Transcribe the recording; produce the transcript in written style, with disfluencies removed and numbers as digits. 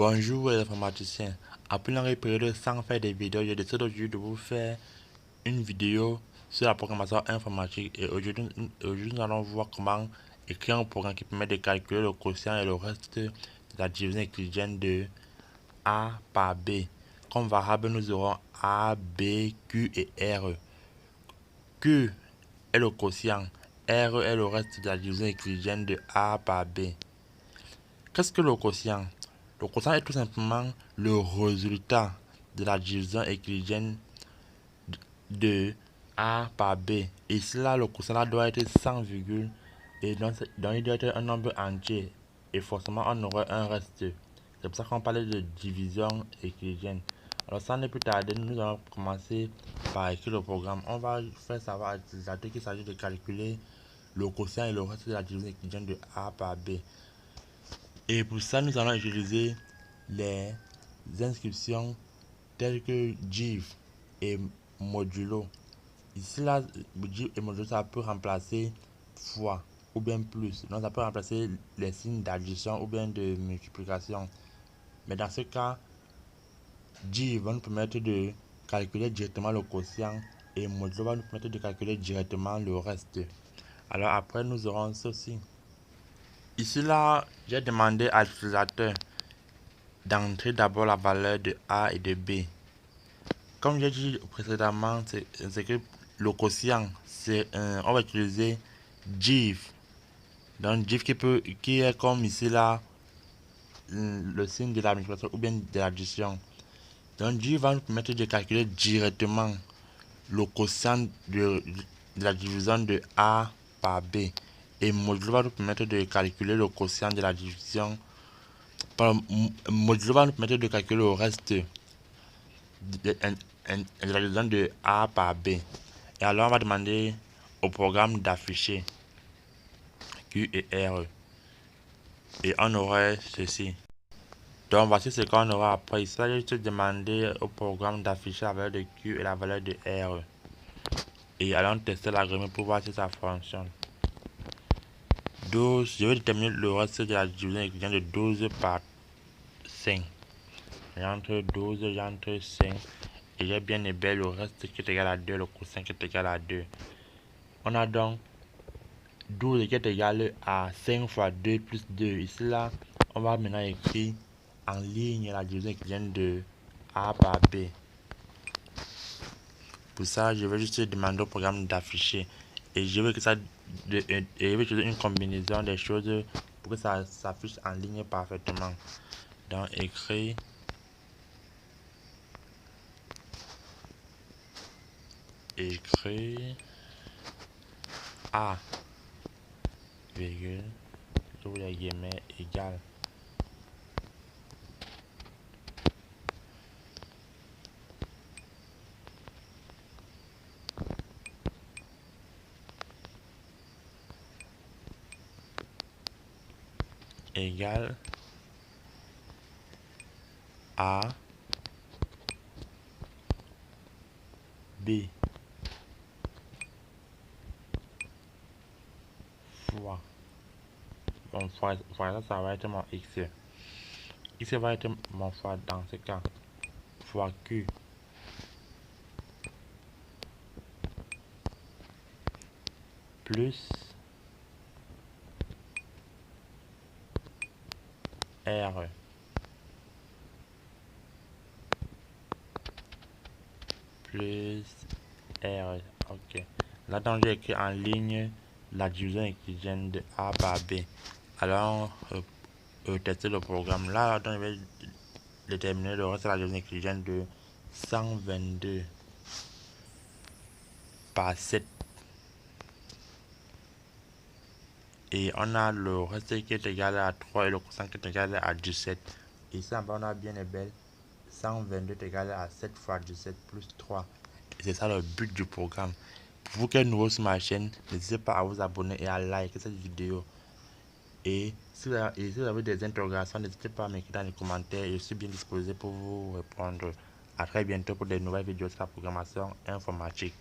Bonjour les informaticiens. Après une période sans faire des vidéos, j'ai décidé aujourd'hui de vous faire une vidéo sur la programmation informatique. Et aujourd'hui nous allons voir comment écrire un programme qui permet de calculer le quotient et le reste de la division euclidienne de A par B. Comme variable, nous aurons A, B, Q et R. Q est le quotient, R est le reste de la division euclidienne de A par B. Qu'est-ce que le quotient? Le quotient est tout simplement le résultat de la division euclidienne de A par B. Ici, là, le quotient doit être sans virgule et donc il doit être un nombre entier. Et forcément, on aurait un reste. C'est pour ça qu'on parle de division euclidienne. Alors, sans ne plus tarder, nous allons commencer par écrire le programme. On va faire savoir à l'utilisateur qu'il s'agit de calculer le quotient et le reste de la division euclidienne de A par B. Et pour ça, nous allons utiliser les inscriptions telles que div et modulo. Ici, là, div et modulo, ça peut remplacer fois ou bien plus. Donc, ça peut remplacer les signes d'addition ou bien de multiplication. Mais dans ce cas, div va nous permettre de calculer directement le quotient et modulo va nous permettre de calculer directement le reste. Alors après, nous aurons ceci. Ici, là, j'ai demandé à l'utilisateur d'entrer d'abord la valeur de A et de B. Comme j'ai dit précédemment, c'est que le quotient, on va utiliser div. Donc div qui est comme ici là, le signe de la multiplication ou bien de l'addition. Donc div va nous permettre de calculer directement le quotient de la division de A par B. Et modulo va nous permettre de calculer le quotient de la division. Modulo va nous permettre de calculer le reste de la division de A par B. Et alors on va demander au programme d'afficher Q et R. Et on aurait ceci. Donc voici ce qu'on aura après. Il s'agit juste de demander au programme d'afficher la valeur de Q et la valeur de R. Et allons tester l'agrément pour voir si ça fonctionne. 12, je vais déterminer le reste de la division euclidienne de 12 par 5. J'entre 12, j'entre 5. Et j'ai bien et bien le reste qui est égal à 2, le quotient qui est égal à 2. On a donc 12 qui est égal à 5 fois 2 plus 2. Ici, là, on va maintenant écrire en ligne la division euclidienne de A par B. Pour ça, je vais juste demander au programme d'afficher. Et je veux que ça et je vais utiliser une combinaison des choses pour que ça s'affiche en ligne parfaitement. Donc, écrire A, virgule, j'ouvre les guillemets, égal. Égal A, B, fois. Bon, fois ça va être mon X. X va être mon fois dans ce cas. Fois Q. Plus R. Plus R. Ok. Là, donc, j'ai écrit en ligne la division euclidienne de A par B. Alors, tester le programme. Là, donc, je vais déterminer le reste de la division euclidienne de 122 par 7. Et on a le reste qui est égal à 3 et le quotient qui est égal à 17. Ici, en bas, on a bien et belle 122 est égal à 7 fois 17 plus 3. Et c'est ça le but du programme. Pour vous qui êtes nouveau sur ma chaîne, n'hésitez pas à vous abonner et à liker cette vidéo. Et si vous avez des interrogations, n'hésitez pas à m'écrire dans les commentaires. Je suis bien disposé pour vous répondre. À très bientôt pour de nouvelles vidéos sur la programmation informatique.